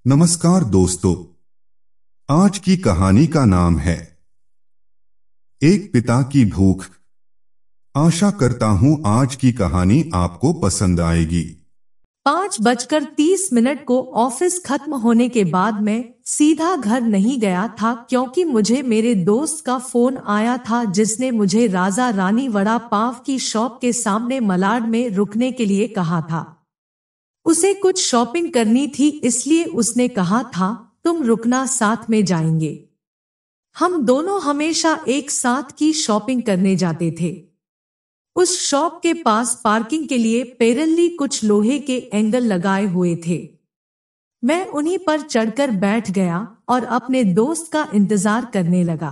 नमस्कार दोस्तों। आज की कहानी का नाम है एक पिता की भूख। आशा करता हूं आज की कहानी आपको पसंद आएगी। 5:30 को ऑफिस खत्म होने के बाद मैं सीधा घर नहीं गया था, क्योंकि मुझे मेरे दोस्त का फोन आया था जिसने मुझे राजा रानी वड़ा पाव की शॉप के सामने मलाड में रुकने के लिए कहा था। उसे कुछ शॉपिंग करनी थी, इसलिए उसने कहा था तुम रुकना, साथ में जाएंगे। हम दोनों हमेशा एक साथ की शॉपिंग करने जाते थे। उस शॉप के पास पार्किंग के लिए पैरेलली कुछ लोहे के एंगल लगाए हुए थे। मैं उन्हीं पर चढ़कर बैठ गया और अपने दोस्त का इंतजार करने लगा।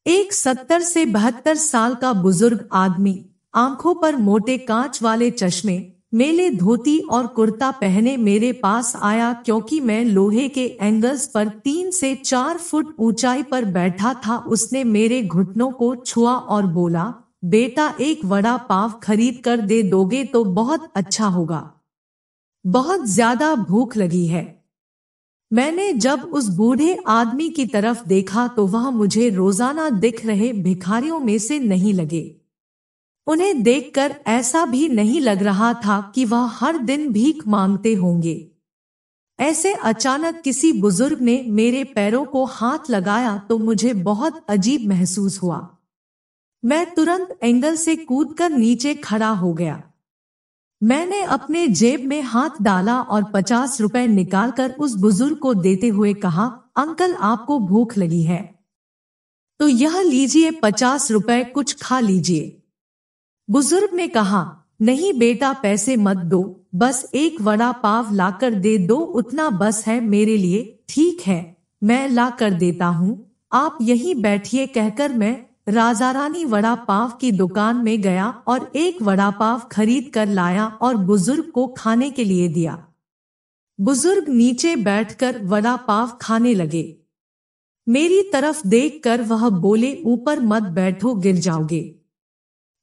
एक 70 से 72 साल का बुजुर्ग आदमी, आंखों पर मोटे कांच वाले चश्मे, मेले धोती और कुर्ता पहने मेरे पास आया। क्योंकि मैं लोहे के एंगल्स पर 3 से 4 फुट ऊंचाई पर बैठा था, उसने मेरे घुटनों को छुआ और बोला, बेटा एक वड़ा पाव खरीद कर दे दोगे तो बहुत अच्छा होगा, बहुत ज्यादा भूख लगी है। मैंने जब उस बूढ़े आदमी की तरफ देखा तो वह मुझे रोजाना दिख रहे भिखारियों में से नहीं लगे। उन्हें देखकर ऐसा भी नहीं लग रहा था कि वह हर दिन भीख मांगते होंगे। ऐसे अचानक किसी बुजुर्ग ने मेरे पैरों को हाथ लगाया तो मुझे बहुत अजीब महसूस हुआ। मैं तुरंत एंगल से कूदकर नीचे खड़ा हो गया। मैंने अपने जेब में हाथ डाला और 50 रुपए निकालकर उस बुजुर्ग को देते हुए कहा, अंकल आपको भूख लगी है तो यह लीजिए 50 रुपए, कुछ खा लीजिए। बुजुर्ग ने कहा, नहीं बेटा पैसे मत दो, बस एक वड़ा पाव लाकर दे दो, उतना बस है मेरे लिए। ठीक है, मैं ला कर देता हूँ, आप यहीं बैठिए, कहकर मैं राजा रानी वड़ा पाव की दुकान में गया और एक वड़ा पाव खरीद कर लाया और बुजुर्ग को खाने के लिए दिया। बुजुर्ग नीचे बैठकर वड़ा पाव खाने लगे। मेरी तरफ देखकर वह बोले, ऊपर मत बैठो, गिर जाओगे,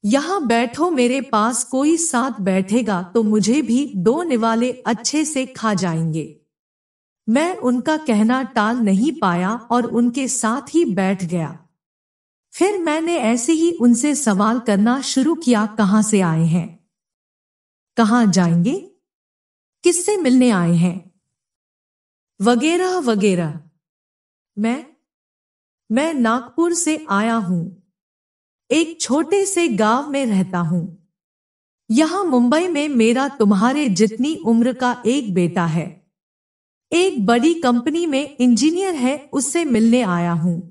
यहाँ बैठो, मेरे पास कोई साथ बैठेगा तो मुझे भी 2 निवाले अच्छे से खा जाएंगे। मैं उनका कहना टाल नहीं पाया और उनके साथ ही बैठ गया। फिर मैंने ऐसे ही उनसे सवाल करना शुरू किया, कहाँ से आए हैं, कहाँ जाएंगे, किससे मिलने आए हैं, वगैरह वगैरह। मैं नागपुर से आया हूँ, एक छोटे से गांव में रहता हूँ। यहाँ मुंबई में मेरा तुम्हारे जितनी उम्र का एक बेटा है, एक बड़ी कंपनी में इंजीनियर है, उससे मिलने आया हूँ।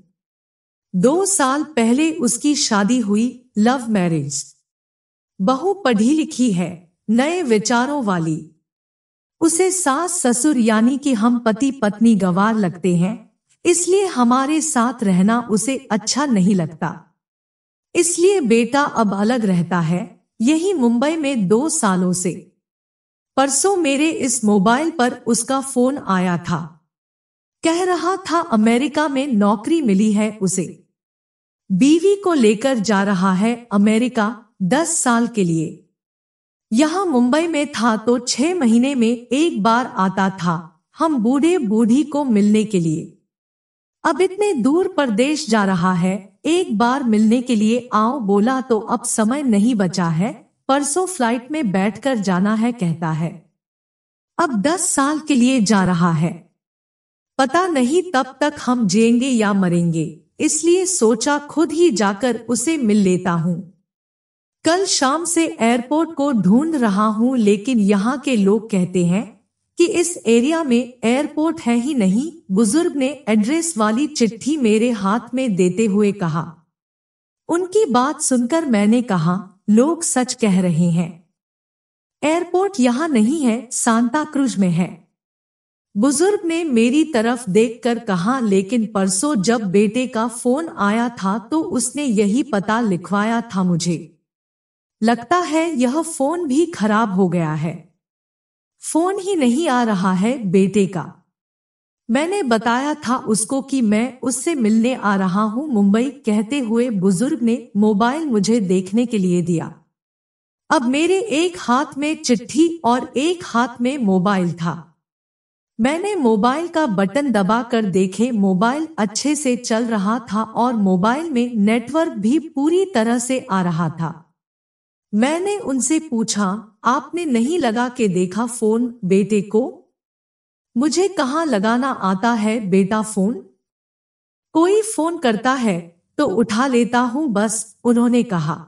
2 साल पहले उसकी शादी हुई, लव मैरिज। बहू पढ़ी लिखी है, नए विचारों वाली। उसे सास ससुर यानी कि हम पति पत्नी गंवार लगते हैं, इसलिए हमारे साथ रहना उसे अच्छा नहीं लगता। इसलिए बेटा अब अलग रहता है, यही मुंबई में 2 सालों से। परसों मेरे इस मोबाइल पर उसका फोन आया था। कह रहा था अमेरिका में नौकरी मिली है उसे, बीवी को लेकर जा रहा है अमेरिका 10 साल के लिए। यहाँ मुंबई में था तो 6 महीने में एक बार आता था, हम बूढ़े बूढ़ी को मिलने के लिए। अब इतने दूर परदेश जा रहा है, एक बार मिलने के लिए आओ बोला तो अब समय नहीं बचा है, परसों फ्लाइट में बैठकर जाना है कहता है। अब 10 साल के लिए जा रहा है, पता नहीं तब तक हम जिएंगे या मरेंगे, इसलिए सोचा खुद ही जाकर उसे मिल लेता हूँ। कल शाम से एयरपोर्ट को ढूंढ रहा हूँ, लेकिन यहाँ के लोग कहते हैं कि इस एरिया में एयरपोर्ट है ही नहीं। बुजुर्ग ने एड्रेस वाली चिट्ठी मेरे हाथ में देते हुए कहा। उनकी बात सुनकर मैंने कहा, लोग सच कह रहे हैं, एयरपोर्ट यहाँ नहीं है, सांता क्रूज में है। बुजुर्ग ने मेरी तरफ देखकर कहा, लेकिन परसों जब बेटे का फोन आया था तो उसने यही पता लिखवाया था मुझे। लगता है यह फोन भी खराब हो गया है, फोन ही नहीं आ रहा है बेटे का। मैंने बताया था उसको कि मैं उससे मिलने आ रहा हूँ मुंबई, कहते हुए बुजुर्ग ने मोबाइल मुझे देखने के लिए दिया। अब मेरे एक हाथ में चिट्ठी और एक हाथ में मोबाइल था। मैंने मोबाइल का बटन दबाकर देखे, मोबाइल अच्छे से चल रहा था और मोबाइल में नेटवर्क भी पूरी तरह से आ रहा था। मैंने उनसे पूछा, आपने नहीं लगा के देखा फोन बेटे को? मुझे कहाँ लगाना आता है बेटा फोन? कोई फोन करता है तो उठा लेता हूँ बस, उन्होंने कहा।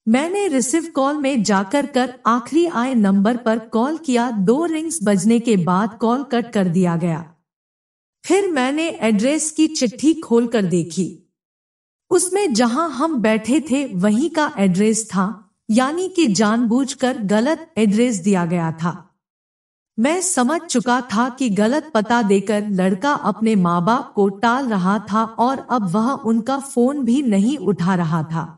मैंने रिसीव कॉल में जाकर आखिरी आए नंबर पर कॉल किया। 2 रिंग्स बजने के बाद कॉल कट कर दिया गया। फिर मैंने एड्रेस की चिट्ठी खोलकर देखी। उसमें जहां हम बैठे थे वहीं का एड्रेस था, यानी कि जानबूझकर गलत एड्रेस दिया गया था। मैं समझ चुका था कि गलत पता देकर लड़का अपने माँ बाप को टाल रहा था और अब वह उनका फोन भी नहीं उठा रहा था।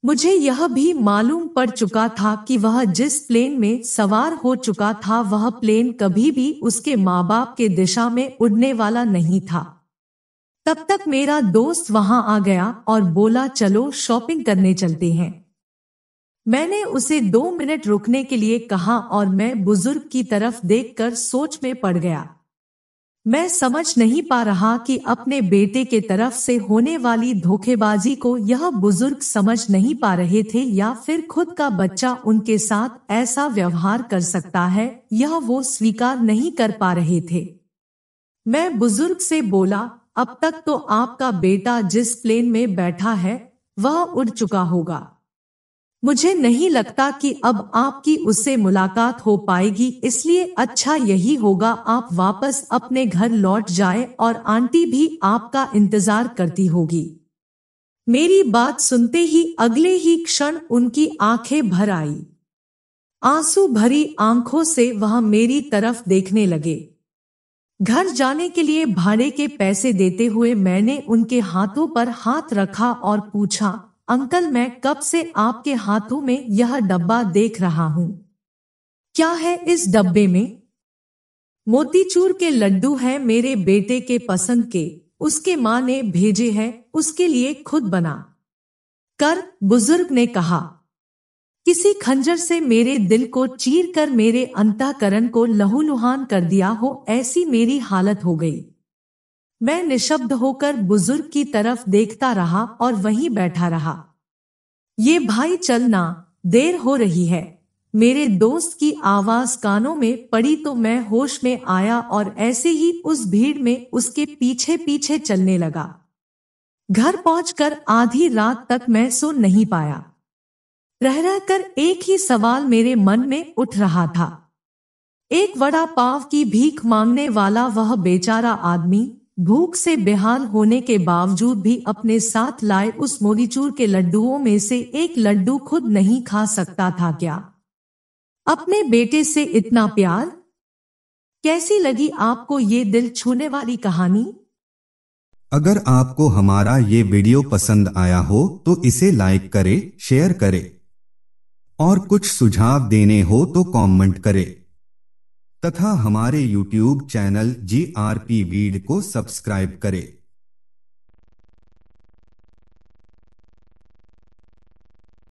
मुझे यह भी मालूम पड़ चुका था कि वह जिस प्लेन में सवार हो चुका था वह प्लेन कभी भी उसके माँ बाप के दिशा में उड़ने वाला नहीं था। तब तक मेरा दोस्त वहां आ गया और बोला, चलो शॉपिंग करने चलते हैं। मैंने उसे 2 मिनट रुकने के लिए कहा और मैं बुजुर्ग की तरफ देखकर सोच में पड़ गया। मैं समझ नहीं पा रहा कि अपने बेटे के तरफ से होने वाली धोखेबाजी को यह बुजुर्ग समझ नहीं पा रहे थे या फिर खुद का बच्चा उनके साथ ऐसा व्यवहार कर सकता है, यह वो स्वीकार नहीं कर पा रहे थे। मैं बुजुर्ग से बोला, अब तक तो आपका बेटा जिस प्लेन में बैठा है वह उड़ चुका होगा। मुझे नहीं लगता कि अब आपकी उससे मुलाकात हो पाएगी, इसलिए अच्छा यही होगा आप वापस अपने घर लौट जाए और आंटी भी आपका इंतजार करती होगी। मेरी बात सुनते ही अगले ही क्षण उनकी आंखें भर आई। आंसू भरी आंखों से वह मेरी तरफ देखने लगे। घर जाने के लिए भाड़े के पैसे देते हुए मैंने उनके हाथों पर हाथ रखा और पूछा, अंकल मैं कब से आपके हाथों में यह डब्बा देख रहा हूँ, क्या है इस डब्बे में? मोतीचूर के लड्डू हैं मेरे बेटे के पसंद के, उसके माँ ने भेजे हैं, उसके लिए खुद बना कर, बुजुर्ग ने कहा। किसी खंजर से मेरे दिल को चीर कर मेरे अंतःकरण को लहूलुहान कर दिया हो, ऐसी मेरी हालत हो गई। मैं निशब्द होकर बुजुर्ग की तरफ देखता रहा और वहीं बैठा रहा। ये भाई चलना, देर हो रही है, मेरे दोस्त की आवाज कानों में पड़ी तो मैं होश में आया और ऐसे ही उस भीड़ में उसके पीछे पीछे चलने लगा। घर पहुंचकर आधी रात तक मैं सो नहीं पाया। रह रहकर एक ही सवाल मेरे मन में उठ रहा था। एक वड़ा पाव की भीख मांगने वाला वह बेचारा आदमी भूख से बेहाल होने के बावजूद भी अपने साथ लाए उस मोतीचूर के लड्डुओं में से एक लड्डू खुद नहीं खा सकता था क्या? अपने बेटे से इतना प्यार? कैसी लगी आपको ये दिल छूने वाली कहानी? अगर आपको हमारा ये वीडियो पसंद आया हो तो इसे लाइक करें, शेयर करें और कुछ सुझाव देने हो तो कमेंट करें तथा हमारे YouTube चैनल GRP वीड को सब्सक्राइब करें।